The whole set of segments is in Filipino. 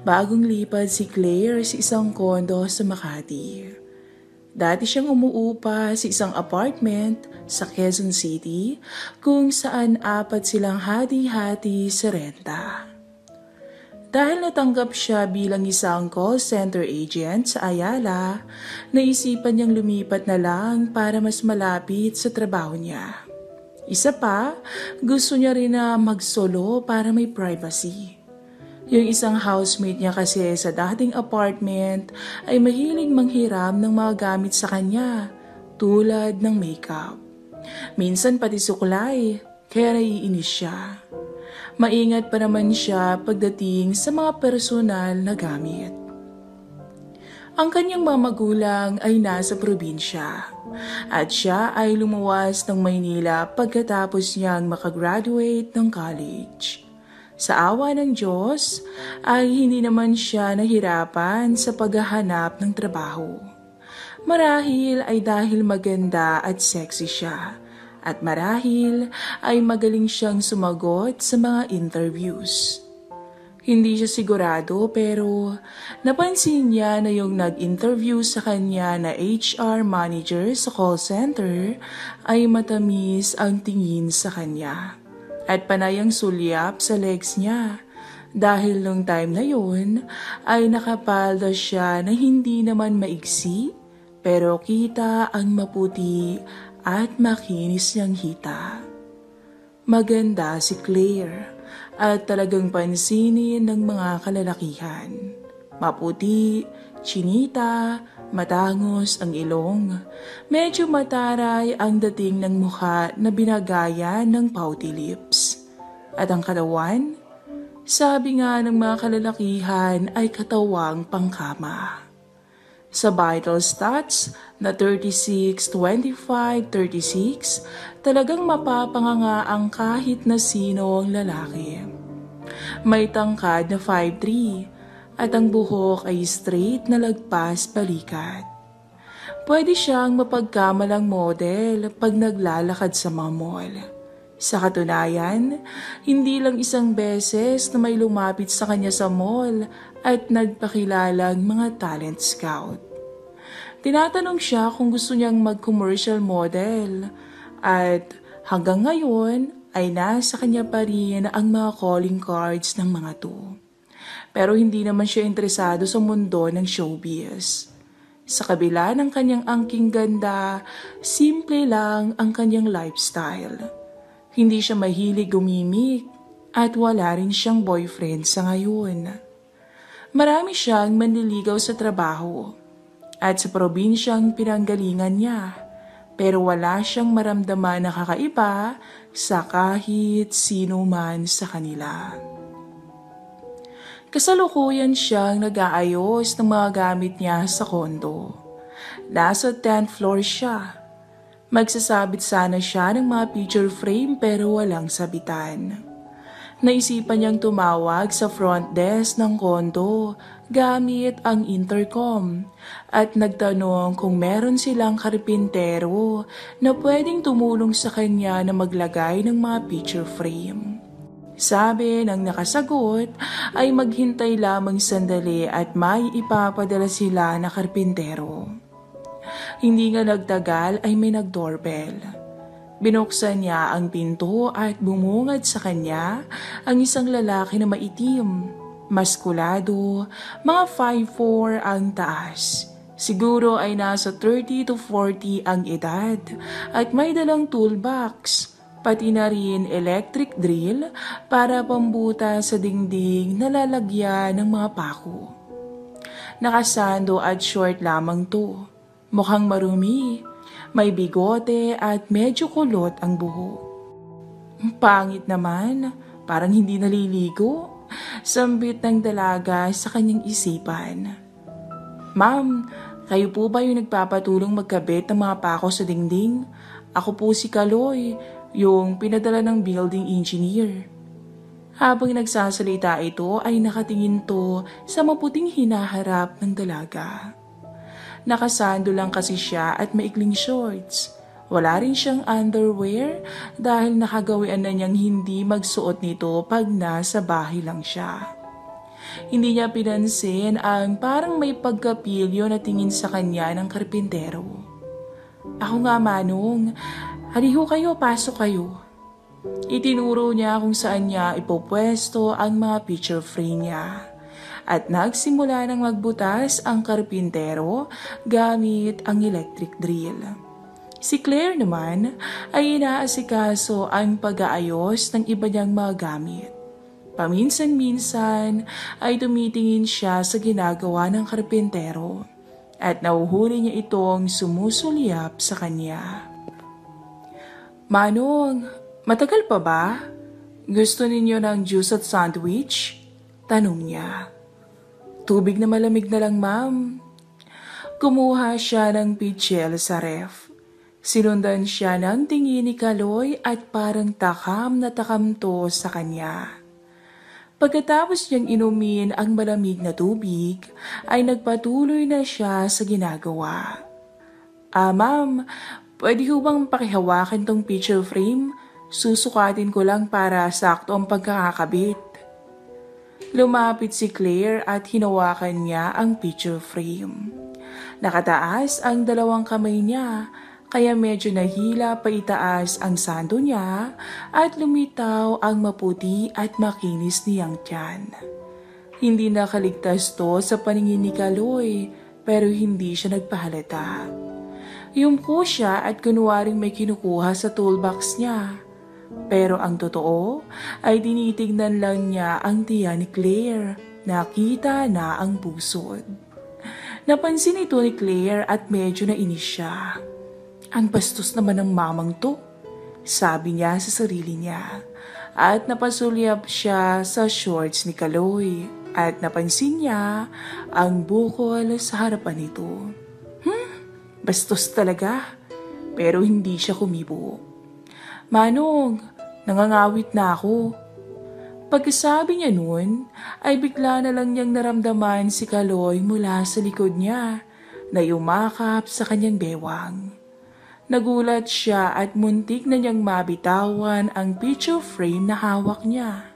Bagong lipad si Claire sa isang kondo sa Makati. Dati siyang umuupa sa isang apartment sa Quezon City kung saan 4 silang hati-hati sa renta. Dahil natanggap siya bilang isang call center agent sa Ayala, naisipan niyang lumipat na lang para mas malapit sa trabaho niya. Isa pa, gusto niya rin na mag-solo para may privacy. Yung isang housemate niya kasi sa dating apartment ay mahilig manghiram ng mga gamit sa kanya, tulad ng makeup. Minsan pati suklay, kaya naiinis siya. Maingat pa naman siya pagdating sa mga personal na gamit. Ang kanyang mga magulang ay nasa probinsya at siya ay lumuwas ng Maynila pagkatapos niyang makagraduate ng college. Sa awa ng Diyos ay hindi naman siya nahirapan sa paghahanap ng trabaho. Marahil ay dahil maganda at sexy siya. At marahil ay magaling siyang sumagot sa mga interviews. Hindi siya sigurado pero napansin niya na yung nag-interview sa kanya na HR manager sa call center ay matamis ang tingin sa kanya. At panay ang sulyap sa legs niya. Dahil nung time na yun ay nakapalda siya na hindi naman maigsi pero kita ang maputi at makinis niyang hita. Maganda si Claire at talagang pansinin ng mga kalalakihan. Maputi, chinita, matangos ang ilong. Medyo mataray ang dating ng mukha na binagaya ng pouty lips. At ang katawan, sabi nga ng mga kalalakihan ay katawang pangkama. Sa vital stats na 36, 25, 36, talagang mapapanganga ang kahit na sinong lalaki. May tangkad na 5'3", at ang buhok ay straight na lagpas balikat. Pwede siyang mapagkamalang model pag naglalakad sa mga mall. Sa katunayan, hindi lang isang beses na may lumapit sa kanya sa mall at nagpakilalang mga talent scout. Tinatanong siya kung gusto niyang mag-commercial model at hanggang ngayon ay nasa kanya pa rin ang mga calling cards ng mga to. Pero hindi naman siya interesado sa mundo ng showbiz. Sa kabila ng kanyang angking ganda, simple lang ang kanyang lifestyle. Hindi siya mahilig gumimik at wala rin siyang boyfriend sa ngayon. Marami siyang manliligaw sa trabaho at sa probinsyang pinanggalingan niya, pero wala siyang maramdaman na kakaiba sa kahit sino man sa kanila. Kasalukuyan siyang nag-aayos ng mga gamit niya sa kondo. Nasa 10th floor siya. Magsasabit sana siya ng mga picture frame pero walang sabitan. Naisipan niyang tumawag sa front desk ng kondo gamit ang intercom at nagtanong kung meron silang karpintero na pwedeng tumulong sa kanya na maglagay ng mga picture frame. Sabi ng nakasagot ay maghintay lamang sandali at may ipapadala sila na karpintero. Hindi nga nagtagal ay may nag-doorbell. Binuksan niya ang pinto at bumungad sa kanya ang isang lalaki na maitim, maskulado, mga 5'4" ang taas. Siguro ay nasa 30 to 40 ang edad at may dalang toolbox, pati na rin electric drill para pambuta sa dingding na lalagyan ng mga pako. Nakasando at short lamang to, mukhang marumi. May bigote at medyo kulot ang buhok. Pangit naman, parang hindi naliligo. Sambit ng dalaga sa kanyang isipan. Ma'am, kayo po ba yung nagpapatulong magkabit ng mga pako sa dingding? Ako po si Kaloy, yung pinadala ng building engineer. Habang nagsasalita ito ay nakatingin to sa maputing hinaharap ng dalaga. Nakasando lang kasi siya at maikling shorts. Wala rin siyang underwear dahil nakagawian na niyang hindi magsuot nito pag nasa bahay lang siya. Hindi niya pinansin ang parang may pagkapilyo na tingin sa kanya ng karpintero. Ako nga, Manong. Haliho kayo, pasok kayo. Itinuro niya kung saan niya ipopwesto ang mga picture frame niya. At nagsimula ng magbutas ang karpintero gamit ang electric drill. Si Claire naman ay inaasikaso ang pag-aayos ng iba niyang mga gamit. Paminsan-minsan ay tumitingin siya sa ginagawa ng karpintero at nauhuli niya itong sumusulyap sa kanya. Manong, matagal pa ba? Gusto ninyo ng juice at sandwich? Tanong niya. Tubig na malamig na lang, ma'am. Kumuha siya ng pitchel sa ref. Sinundan siya ng tingin ni Kaloy at parang takam na takam to sa kanya. Pagkatapos niyang inumin ang malamig na tubig, ay nagpatuloy na siya sa ginagawa. Ma'am, pwede ho bang pakihawakan tong picture frame? Susukatin ko lang para sakto ang pagkakakabit. Lumapit si Claire at hinawakan niya ang picture frame. Nakataas ang dalawang kamay niya, kaya medyo nahila pa itaas ang sando niya at lumitaw ang maputi at makinis niyang tiyan. Hindi nakaligtas to sa paningin ni Kaloy, pero hindi siya nagpahalata. Yumko siya at kunwaring may kinukuha sa toolbox niya. Pero ang totoo ay tinitignan lang niya ang tiyan ni Claire. Nakita na ang pusod. Napansin ito ni Claire at medyo nainis siya. Ang bastos naman ng mamang to, sabi niya sa sarili niya. At napasulyap siya sa shorts ni Kaloy at napansin niya ang bukol sa harapan nito. Bastos talaga, pero hindi siya kumibo. Manong, nangangawit na ako. Pagkasabi niya nun, ay bigla na lang niyang naramdaman si Kaloy mula sa likod niya na yumakap sa kanyang bewang. Nagulat siya at muntik na niyang mabitawan ang picture frame na hawak niya.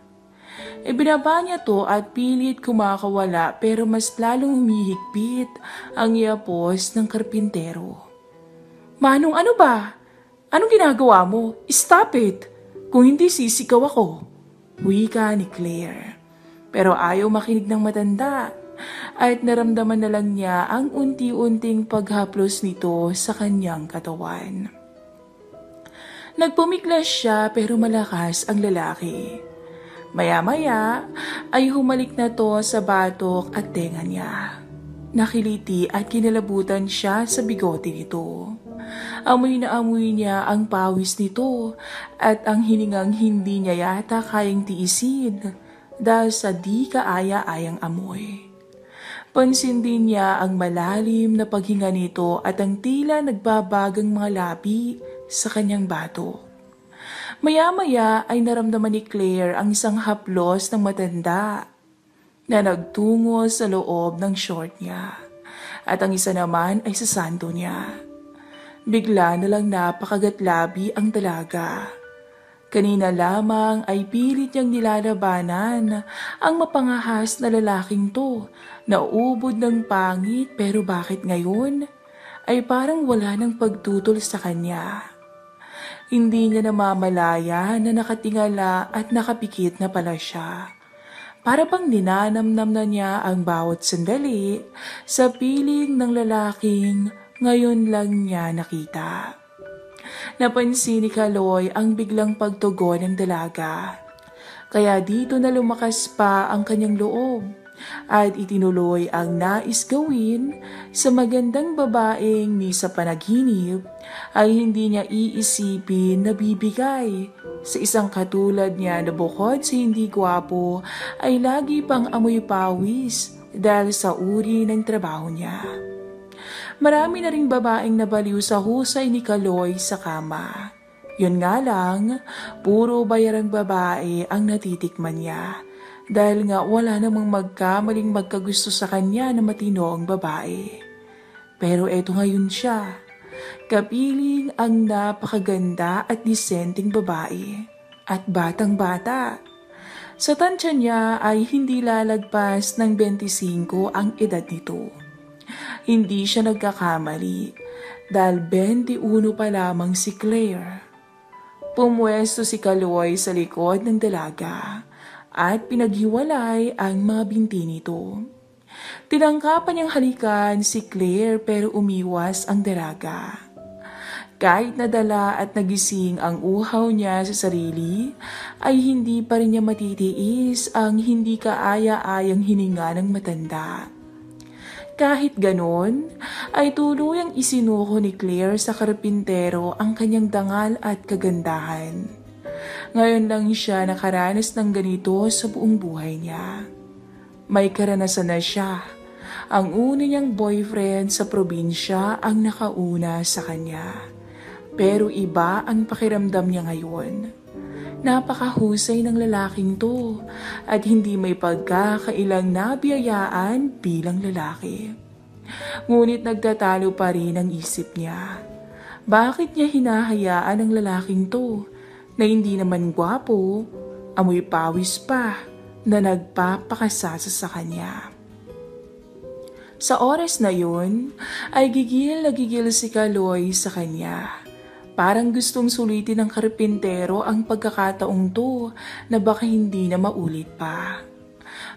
Ibinaba niya to at pilit kumakawala pero mas lalong humihigpit ang yapos ng karpintero. Manong, ano ba? Anong ginagawa mo? Stop it! Kung hindi sisigaw ako. Wika ni Claire. Pero ayaw makinig ng matanda at naramdaman na lang niya ang unti-unting paghaplos nito sa kanyang katawan. Nagpumiglas siya pero malakas ang lalaki. Maya-maya ay humalik na to sa batok at tenga niya. Nakiliti at kinalabutan siya sa bigote nito. Amoy na amoy niya ang pawis nito at ang hiningang hindi niya yata kayang tiisin dahil sa di kaaya-ayang amoy. Pansin din niya ang malalim na paghinga nito at ang tila nagbabagang mga labi sa kanyang batok. Maya-maya ay naramdaman ni Claire ang isang haplos ng matanda na nagtungo sa loob ng short niya at ang isa naman ay sa sando niya. Bigla na lang napakagatlabi ang dalaga. Kanina lamang ay pilit niyang nilalabanan ang mapangahas na lalaking to na ubod ng pangit pero bakit ngayon ay parang wala ng pagtutol sa kanya. Hindi niya namamalaya na nakatingala at nakapikit na pala siya. Para bang ninanamnam na niya ang bawat sandali sa piling ng lalaking ngayon lang niya nakita. Napansin ni Kaloy ang biglang pagtugon ng dalaga. Kaya dito na lumakas pa ang kanyang loob at itinuloy ang nais gawin sa magandang babaeng ni sa panaginip ay hindi niya iisipin na bibigay sa isang katulad niya na bukod sa hindi gwapo ay lagi pang amoy pawis dahil sa uri ng trabaho niya. Marami na ring babaeng nabaliw sa husay ni Kaloy sa kama. Yun nga lang, puro bayarang babae ang natitikman niya. Dahil nga wala namang magkamaling magkagusto sa kanya na matino ang babae. Pero eto ngayon siya. Kapiling ang napakaganda at disenteng babae. At batang-bata. Sa tansya niya ay hindi lalagpas ng 25 ang edad nito. Hindi siya nagkakamali dahil 21 pa lamang si Claire. Pumwesto si Kaloy sa likod ng dalaga at pinaghiwalay ang mga binti nito. Tinangkapan niyang halikan si Claire pero umiwas ang dalaga. Kahit nadala at nagising ang uhaw niya sa sarili, ay hindi pa rin niya matitiis ang hindi kaaya-ayang hininga ng matanda. Kahit ganon, ay tuluyang isinuko ni Claire sa karpintero ang kanyang dangal at kagandahan. Ngayon lang siya nakaranas ng ganito sa buong buhay niya. May karanasan na siya. Ang una niyang boyfriend sa probinsya ang nakauna sa kanya. Pero iba ang pakiramdam niya ngayon. Napakahusay ng lalaking to at hindi may pagkakailang nabiyayaan bilang lalaki. Ngunit nagtatalo pa rin ang isip niya. Bakit niya hinahayaan ang lalaking to na hindi naman gwapo, amoy pawis pa na nagpapakasasa sa kanya? Sa oras na yun ay gigil na gigil si Kaloy sa kanya. Parang gustong sulitin ng karpintero ang pagkakataong to na baka hindi na maulit pa.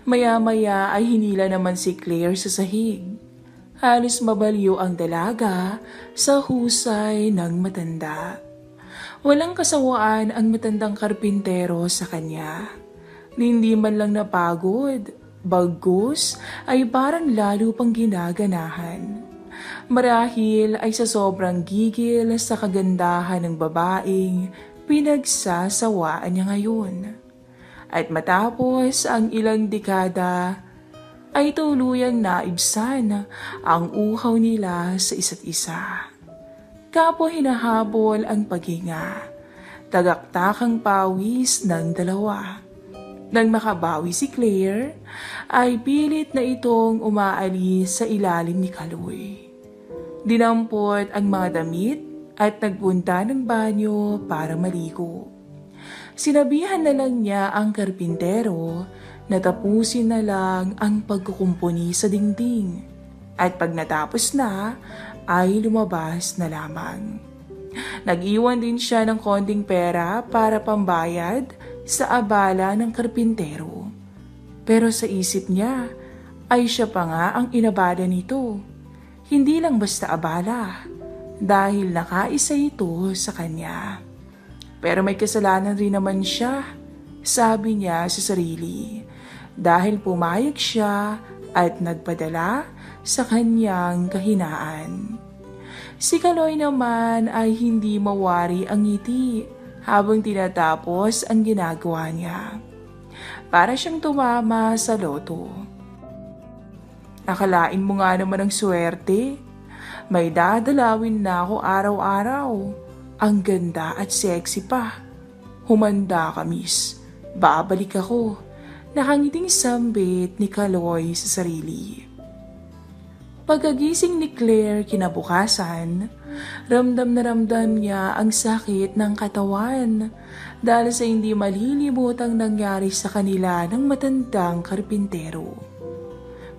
Maya-maya ay hinila naman si Claire sa sahig. Halos mabaliw ang dalaga sa husay ng matanda. Walang kasawaan ang matandang karpintero sa kanya. Hindi man lang napagod, bagkus ay parang lalo pang ginaganahan. Marahil ay sa sobrang gigil sa kagandahan ng babaeng pinagsasawaan niya ngayon. At matapos ang ilang dekada, ay tuluyang naibsan ang uhaw nila sa isa't isa. Kapwa hinahabol ang paghinga, tagaktakang pawis ng dalawa. Nang makabawi si Claire, ay pilit na itong umaalis sa ilalim ni Kaloy. Dinampot ang mga damit at nagpunta ng banyo para maligo. Sinabihan na lang niya ang karpintero na tapusin na lang ang pagkukumpuni sa dingding at pag natapos na ay lumabas na lamang. Nag-iwan din siya ng konting pera para pambayad sa abala ng karpintero. Pero sa isip niya ay siya pa nga ang inabala nito. Hindi lang basta abala, dahil nakaisa ito sa kanya. Pero may kasalanan rin naman siya, sabi niya sa sarili, dahil pumayag siya at nagpadala sa kanyang kahinaan. Si Kaloy naman ay hindi mawari ang ngiti habang tinatapos ang ginagawa niya. Para siyang tumama sa loto. Akalain mo nga naman ang swerte. May dadalawin na ako araw-araw. Ang ganda at sexy pa. Humanda ka, miss. Babalik ako. Nakangiting sambit ni Kaloy sa sarili. Pagkagising ni Claire kinabukasan, ramdam na ramdam niya ang sakit ng katawan dahil sa hindi malilimutang nangyari sa kanila ng matandang karpintero.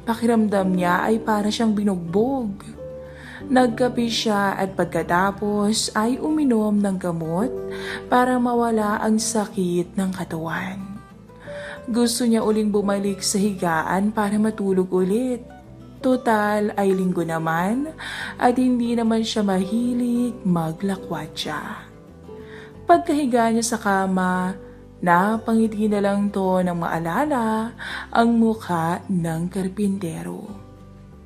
Pakiramdam niya ay para siyang binugbog. Nagkape siya at pagkatapos ay uminom ng gamot para mawala ang sakit ng katawan. Gusto niya uling bumalik sa higaan para matulog ulit. Total ay linggo naman at hindi naman siya mahilig maglakwatsa. Pagkahiga niya sa kama, napangiti na lang to ng maalala ang mukha ng karpintero.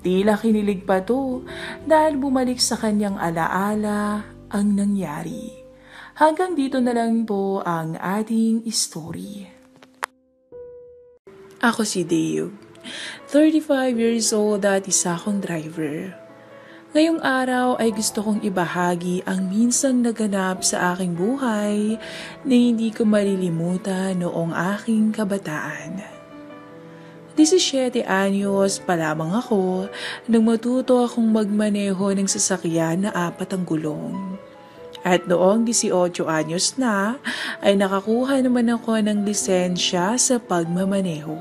Tila kinilig pa to dahil bumalik sa kanyang alaala ang nangyari. Hanggang dito na lang po ang ating story. Ako si Dave, 35 years old at isa akong driver. Ngayong araw ay gusto kong ibahagi ang minsang naganap sa aking buhay na hindi ko malilimutan noong aking kabataan. 17 anyos pa lamang ako nang matuto akong magmaneho ng sasakyan na 4 ang gulong. At noong 18 anyos na, ay nakakuha naman ako ng lisensya sa pagmamaneho.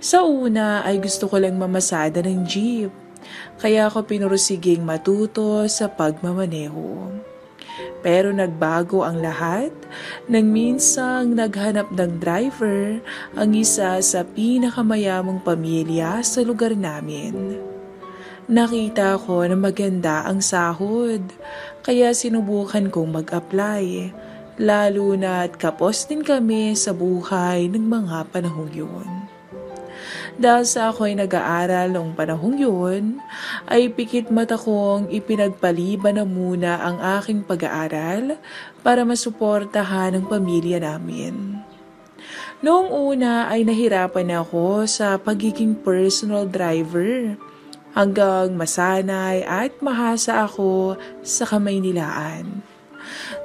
Sa una ay gusto ko lang mamasada ng jeep, kaya ako pinursiging matuto sa pagmamaneho. Pero nagbago ang lahat nang minsang naghanap ng driver ang isa sa pinakamayamang pamilya sa lugar namin. Nakita ko na maganda ang sahod, kaya sinubukan kong mag-apply, lalo na't kapos din kami sa buhay ng mga panahong yun. Dahil sa ako'y nag-aaral noong panahong yun, ay pikit mata kong ipinagpaliban na muna ang aking pag-aaral para masuportahan ang pamilya namin. Noong una ay nahirapan ako sa pagiging personal driver, hanggang masanay at mahasa ako sa Kamaynilaan.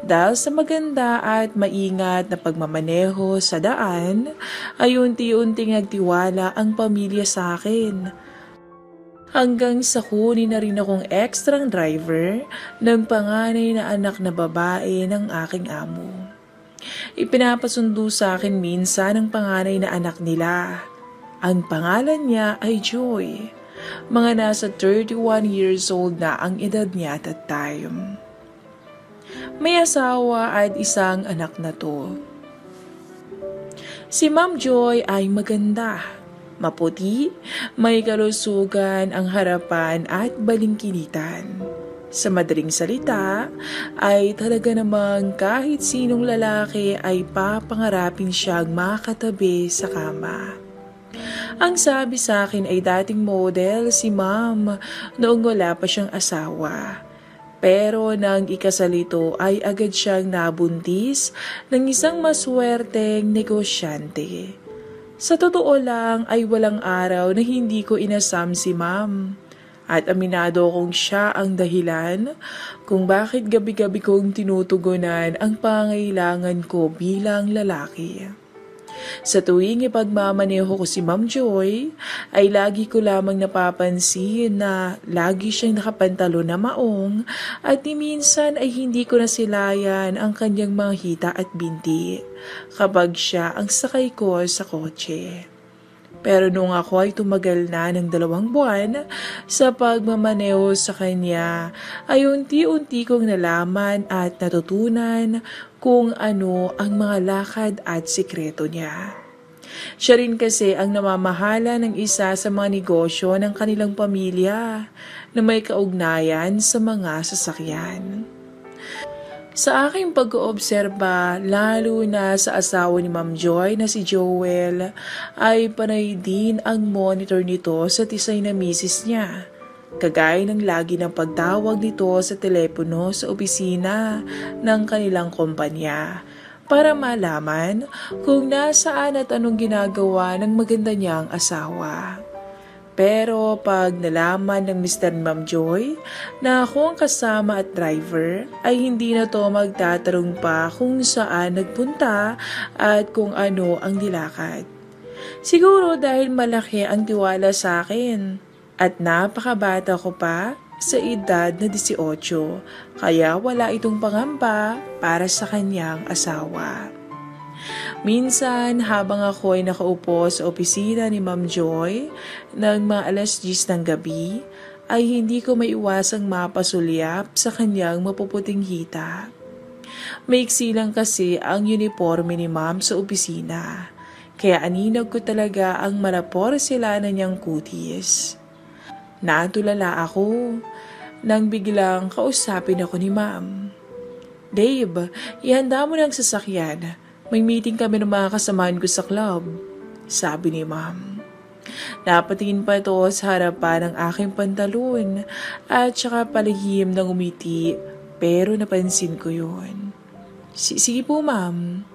Dahil sa maganda at maingat na pagmamaneho sa daan, ay unti-unting nagtiwala ang pamilya sa akin. Hanggang sa kunin na rin akong extrang driver ng panganay na anak na babae ng aking amo. Ipinapasundo sa akin minsan ang panganay na anak nila. Ang pangalan niya ay Joy. Mga nasa 31 years old na ang edad niya at that time. May asawa at isang anak na to. Si Ma'am Joy ay maganda, maputi, may kalusugan ang harapan at balingkinitan. Sa madaling salita, ay talaga namang kahit sinong lalaki ay papangarapin siyang makatabi sa kama. Ang sabi sa akin ay dating model si Ma'am noong wala pa siyang asawa. Pero nang ikasalito ay agad siyang nabuntis ng isang maswerteng negosyante. Sa totoo lang ay walang araw na hindi ko inasam si Ma'am. At aminado kong siya ang dahilan kung bakit gabi-gabi kong tinutugunan ang pangailangan ko bilang lalaki. Sa tuwing ipagmamaneho ko si Ma'am Joy, ay lagi ko lamang napapansin na lagi siyang nakapantalo na maong at minsan ay hindi ko nasilayan ang kanyang mga hita at binti kapag siya ang sakay ko sa kotse. Pero nung ako ay tumagal na ng 2 buwan sa pagmamaneho sa kanya, ay unti-unti kong nalaman at natutunan kung ano ang mga lakad at sikreto niya. Siya rin kasi ang namamahala ng isa sa mga negosyo ng kanilang pamilya na may kaugnayan sa mga sasakyan. Sa aking pag-oobserba, lalo na sa asawa ni Ma'am Joy na si Joel, ay panay din ang monitor nito sa tisay na misis niya. Kagaya ng lagi ng pagtawag nito sa telepono sa opisina ng kanilang kumpanya para malaman kung nasaan at anong ginagawa ng maganda niyang asawa. Pero pag nalaman ng Mr. and Ma'am Joy na ako ang kasama at driver, ay hindi na to magtatarong pa kung saan nagpunta at kung ano ang nilakad. Siguro dahil malaki ang tiwala sa akin at napakabata ko pa sa edad na 18, kaya wala itong pangamba para sa kanyang asawa. Minsan, habang ako ay nakaupo sa opisina ni Ma'am Joy ng mga 10:00 ng gabi, ay hindi ko maiwasang mapasulyap sa kanyang mapuputing hita. Maiksi lang kasi ang uniforme ni Ma'am sa opisina, kaya aninag ko talaga ang malapor sila na niyang kutis. Natulala ako nang biglang kausapin ako ni Ma'am. "Dave, ihanda mo ng sasakyan. May meeting kami ng mga kasamaan ko sa club," sabi ni Ma'am. Napatingin pa ito sa harapan ng aking pantalon at saka palihim ng umiti, pero napansin ko yun. Sige po, Ma'am."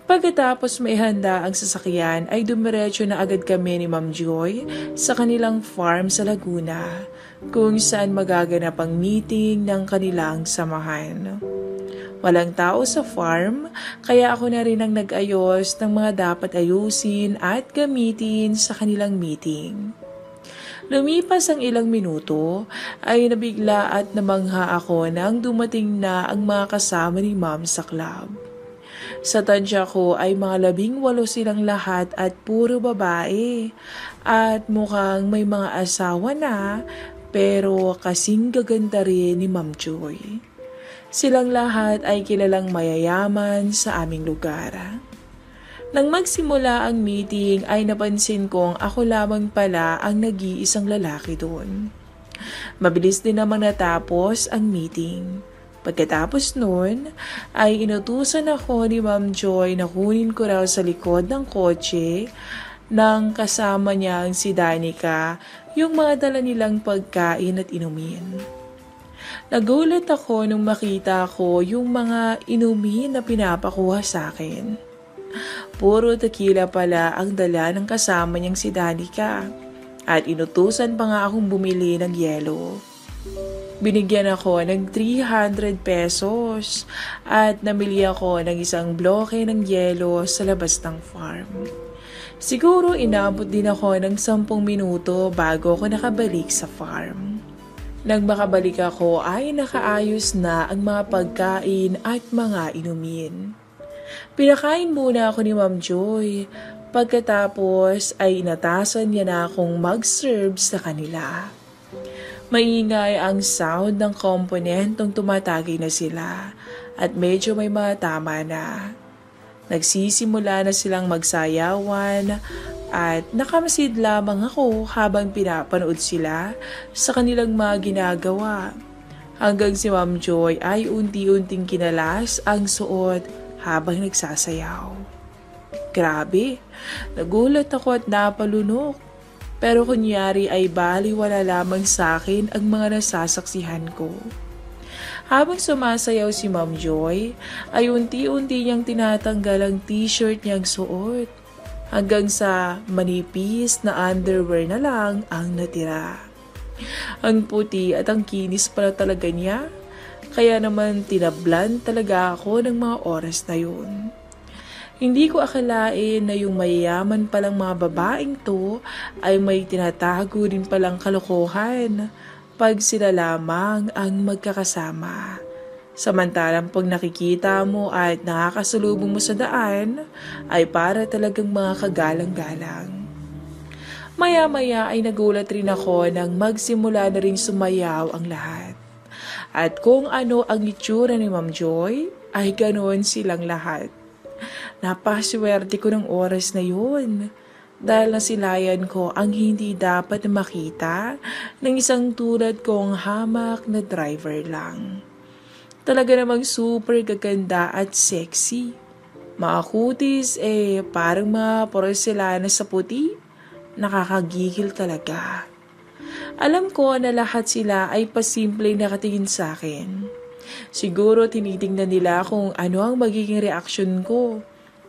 Pagkatapos maihanda ang sasakyan ay dumiretso na agad kami ni Ma'am Joy sa kanilang farm sa Laguna, kung saan magaganap ang meeting ng kanilang samahan. Walang tao sa farm, kaya ako na rin ang nag-ayos ng mga dapat ayusin at gamitin sa kanilang meeting. Lumipas ang ilang minuto ay nabigla at namangha ako nang dumating na ang mga kasama ni Ma'am sa club. Sa tansya ko ay mga 18 silang lahat at puro babae at mukhang may mga asawa na pero kasing gaganda rin ni Ma'am Joy. Silang lahat ay kilalang mayayaman sa aming lugar. Nang magsimula ang meeting ay napansin kong ako lamang pala ang nag-iisang lalaki doon. Mabilis din namang natapos ang meeting. Pagkatapos noon ay inutusan ako ni Ma'am Joy na kunin ko raw sa likod ng kotse nang kasama niya ang si Danica yung mga dala nilang pagkain at inumin. Nagulat ako nung makita ko yung mga inumin na pinapakuha sa akin. Puro tequila pala ang dala ng kasama niyang si Danica at inutusan pa nga akong bumili ng yelo. Binigyan ako ng 300 pesos at namili ako ng isang bloke ng yelo sa labas ng farm. Siguro inabot din ako ng 10 minuto bago ako nakabalik sa farm. Nang makabalik ako ay nakaayos na ang mga pagkain at mga inumin. Pinakain muna ako ni Ma'am Joy. Pagkatapos ay inatasan niya na akong mag-serve sa kanila. Maingay ang sound ng komponentong tumatagay na sila at medyo may mga tama na. Nagsisimula na silang magsayawan at nakamasid lamang ako habang pinapanood sila sa kanilang mga ginagawa. Hanggang si Ma'am Joy ay unti-unting kinalas ang suot habang nagsasayaw. Grabe, nagulat ako at napalunok. Pero kunyari ay baliwala lamang sa akin ang mga nasasaksihan ko. Habang sumasayaw si Ma'am Joy, ay unti-unti niyang tinatanggal ang t-shirt niyang suot. Hanggang sa manipis na underwear na lang ang natira. Ang puti at ang kinis pala talaga niya. Kaya naman tinablan talaga ako ng mga oras na yun. Hindi ko akalain na yung mayayaman palang mga babaeng to ay may tinatago din palang kalokohan pag sila lamang ang magkakasama. Samantalang pag nakikita mo at nakakasalubong mo sa daan ay para talagang mga kagalang-galang. Maya-maya ay nagulat rin ako nang magsimula na rin sumayaw ang lahat. At kung ano ang itsura ni Ma'am Joy, ay ganoon silang lahat. Napaswerte ko ng oras na yun dahil nasilayan ko ang hindi dapat makita ng isang tulad kong hamak na driver lang. Talaga namang super gaganda at sexy. Mga kutis parang mga porselana sa puti. Nakakagigil talaga. Alam ko na lahat sila ay pasimpleng nakatingin sa akin. Siguro tinitingnan nila kung ano ang magiging reaksyon ko.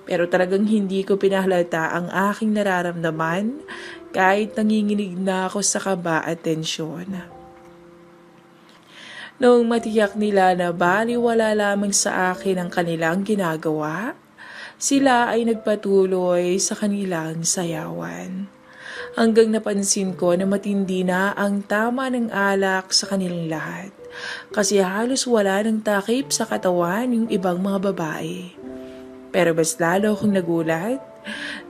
Pero talagang hindi ko pinahalata ang aking nararamdaman kahit nanginginig na ako sa kaba at tensyon. Noong matiyak nila na baliwala lamang sa akin ang kanilang ginagawa, sila ay nagpatuloy sa kanilang sayawan. Hanggang napansin ko na matindi na ang tama ng alak sa kanilang lahat. Kasi halos wala ng takip sa katawan yung ibang mga babae. Pero mas lalo akong nagulat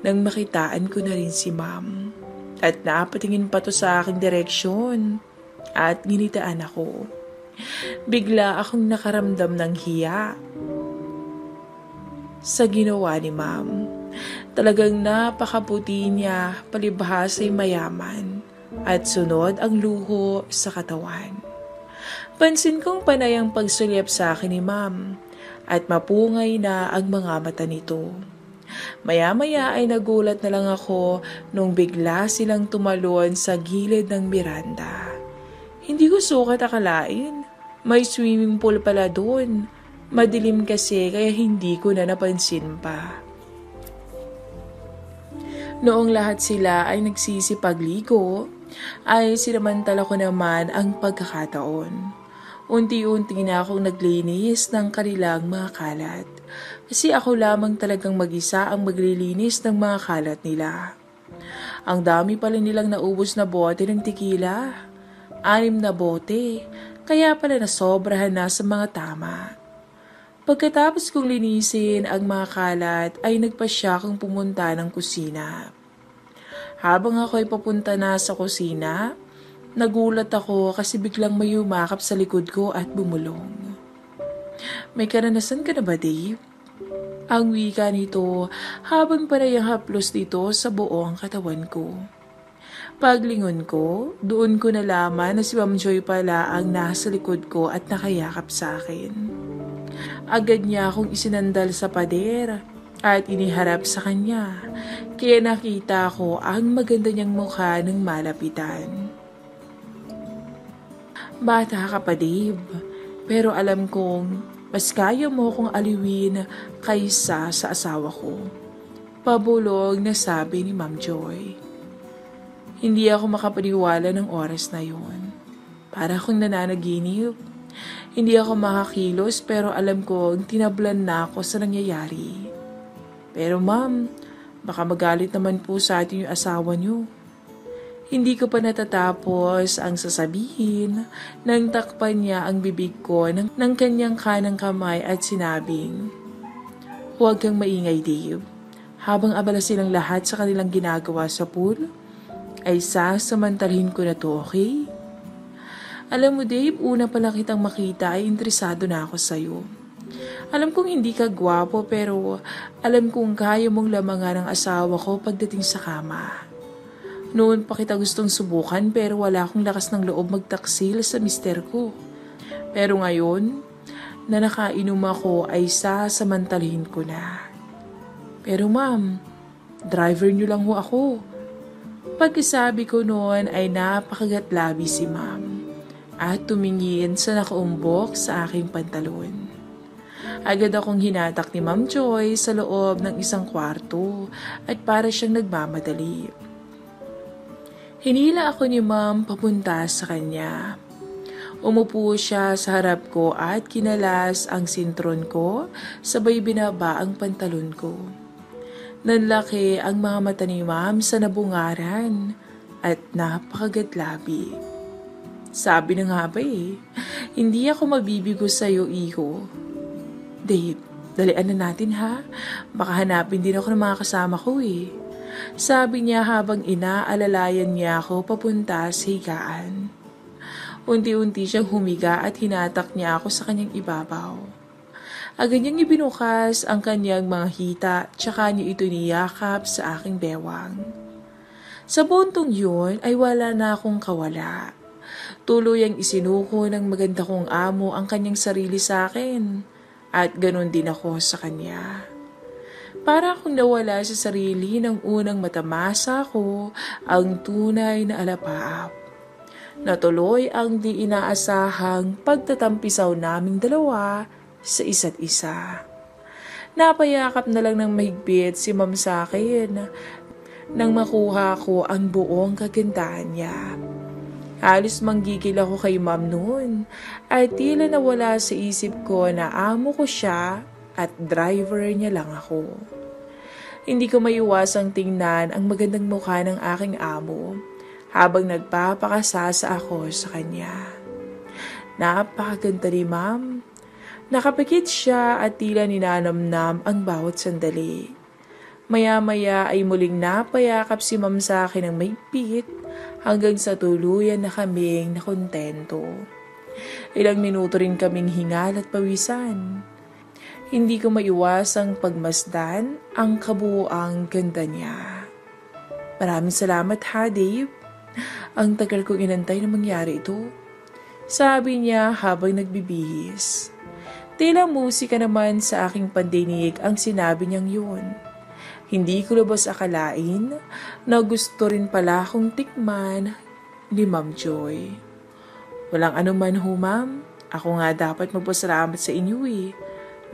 nang makitaan ko na rin si Ma'am. At napatingin pa to sa aking direksyon. At ginitaan ako. Bigla akong nakaramdam ng hiya sa ginawa ni Ma'am. Talagang napakaputi niya, palibhas ay mayaman, at sunod ang luho sa katawan. Pansin kong panay ang pagsulyap sa akin ni Ma'am, at mapungay na ang mga mata nito. Maya-maya ay nagulat na lang ako nung bigla silang tumalon sa gilid ng miranda. Hindi ko sukat akalain, may swimming pool pala doon. Madilim kasi kaya hindi ko na napansin pa. Noong lahat sila ay nagsisipagligo, ay sinamantala ko naman ang pagkakataon. Unti-unti na akong naglinis ng kanilang mga kalat. Kasi ako lamang talagang mag-isa ang maglilinis ng mga kalat nila. Ang dami pala nilang naubos na bote ng tequila. 6 na bote, kaya pala nasobrahan na sa mga tama. Pagkatapos kong linisin ang mga kalat ay nagpasya akong pumunta ng kusina. Habang ako'y papunta na sa kusina, nagulat ako kasi biglang may umakap sa likod ko at bumulong. May karanasan ka na ba, Dave? Ang wika nito habang panayang haplos dito sa buong katawan ko. Paglingon ko, doon ko nalaman na si Ma'am Joy pala ang nasa likod ko at nakayakap sa akin. Agad niya akong isinandal sa pader at iniharap sa kanya, kaya nakita ko ang maganda niyang mukha ng malapitan. Bata ka pa, Dave, pero alam kong mas kaya mo kong aliwin kaysa sa asawa ko. Pabulong na sabi ni Ma'am Joy. Hindi ako makapaniwala ng oras na yon. Para akong nananaginip. Hindi ako makakilos pero alam kong tinablan na ako sa nangyayari. Pero ma'am, baka magalit naman po sa atin yung asawa niyo. Hindi ko pa natatapos ang sasabihin nang takpan niya ang bibig ko ng kanyang kanang kamay at sinabing, "Huwag kang maingay, Dave. Habang abala silang lahat sa kanilang ginagawa sa pool, ay sasamantalhin ko na to, okay? Alam mo, Dave, una pala kitang makita ay interesado na ako sa'yo. Alam kong hindi ka gwapo pero alam kong kaya mong lamangan ang asawa ko pagdating sa kama. Noon pa kita gustong subukan pero wala akong lakas ng loob magtaksil sa mister ko. Pero ngayon, na nakainom ako ay sasamantalhin ko na. Pero ma'am, driver niyo lang ho ako." Pagkasabi ko noon ay napakagatlabi si ma'am at tumingin sa nakaumbok sa aking pantalon. Agad akong hinatak ni Ma'am Joy sa loob ng isang kwarto at para siyang nagmamadali. Hinila ako ni Ma'am papunta sa kanya. Umupo siya sa harap ko at kinalas ang sintron ko, sabay binaba ang pantalon ko. Nanlaki ang mga mata ni Ma'am sa nabungaran at napakagatlabi. Sabi na nga ba hindi ako mabibigo sa'yo, iho. Dave, dalian na natin ha. Baka hanapin din ako ng mga kasama ko Sabi niya habang inaalalayan niya ako papunta sa higaan. Unti-unti siyang humiga at hinatak niya ako sa kanyang ibabaw. Agad niyang ibinukas ang kanyang mga hita tsaka niya ito niyakap sa aking bewang. Sa buntong yun ay wala na akong kawala. Tuluyang isinuko ng maganda kong amo ang kanyang sarili sa akin at ganun din ako sa kanya. Para akong nawala sa sarili nang unang matamasa ko ang tunay na alapaap. Natuloy ang di inaasahang pagtatampisaw naming dalawa sa isa't isa. Napayakap na lang ng mahigpit si Ma'am sa akin nang makuha ko ang buong kagandahan niya. Halos manggigil ako kay Ma'am noon at tila nawala sa isip ko na amo ko siya at driver niya lang ako. Hindi ko maiwasang tingnan ang magandang mukha ng aking amo habang nagpapakasasa ako sa kanya. Napakaganda ni Ma'am. Nakapikit siya at tila ninanamnam ang bawat sandali. Maya-maya ay muling napayakap si Ma'am sa akin ng mahigpit hanggang sa tuluyan na kaming nakontento. Ilang minuto rin kaming hingal at pawisan. Hindi ko maiwasang pagmasdan ang kabuuang ganda niya. Maraming salamat ha, Dave. Ang tagal kong inantay na mangyari ito. Sabi niya habang nagbibihis. Tila musika naman sa aking pandinig ang sinabi niyang yun. Hindi ko lubos akalain na gusto rin pala akong tikman ni Ma'am Joy. Walang anuman ho, Ma'am. Ako nga dapat magpasalamat sa inyo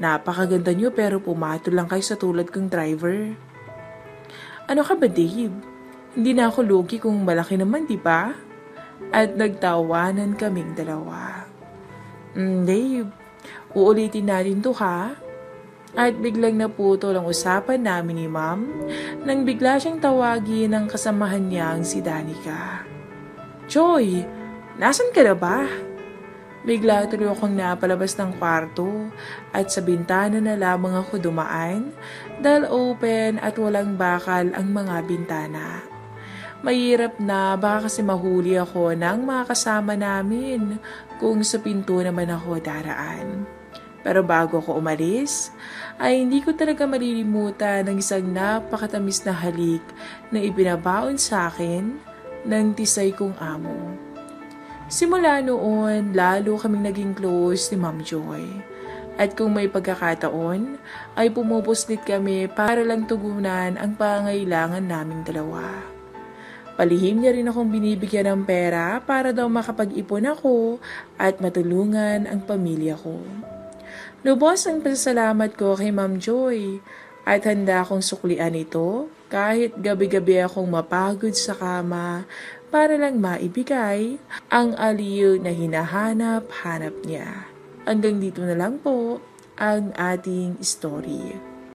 Napakaganda niyo pero pumatol lang kayo sa tulad kong driver. Ano ka ba, Dave? Hindi na ako lugi kung malaki naman, di ba? At nagtawanan kaming dalawa. Dave, uulitin natin to ha? At biglang naputol ang usapan namin ni Ma'am nang bigla siyang tawagin ng kasamahan niyang si Danica. "Joy, nasan ka na ba?" Bigla tuloy akong napalabas ng kwarto at sa bintana na lamang ako dumaan dahil open at walang bakal ang mga bintana. Mahirap na baka kasi mahuli ako ng mga kasama namin kung sa pinto naman ako daraan. Pero bago ako umalis, ay hindi ko talaga malilimutan ng isang napakatamis na halik na ibinabaon sa akin ng tisay kong amo. Simula noon, lalo kaming naging close ni Ma'am Joy. At kung may pagkakataon, ay pumupuslit kami para lang tugunan ang pangailangan naming dalawa. Palihim niya rin akong binibigyan ng pera para daw makapag-ipon ako at matulungan ang pamilya ko. Lubos ang pasasalamat ko kay Ma'am Joy at handa akong suklian ito kahit gabi-gabi akong mapagod sa kama para lang maibigay ang aliw na hinahanap-hanap niya. Hanggang dito na lang po ang ating story.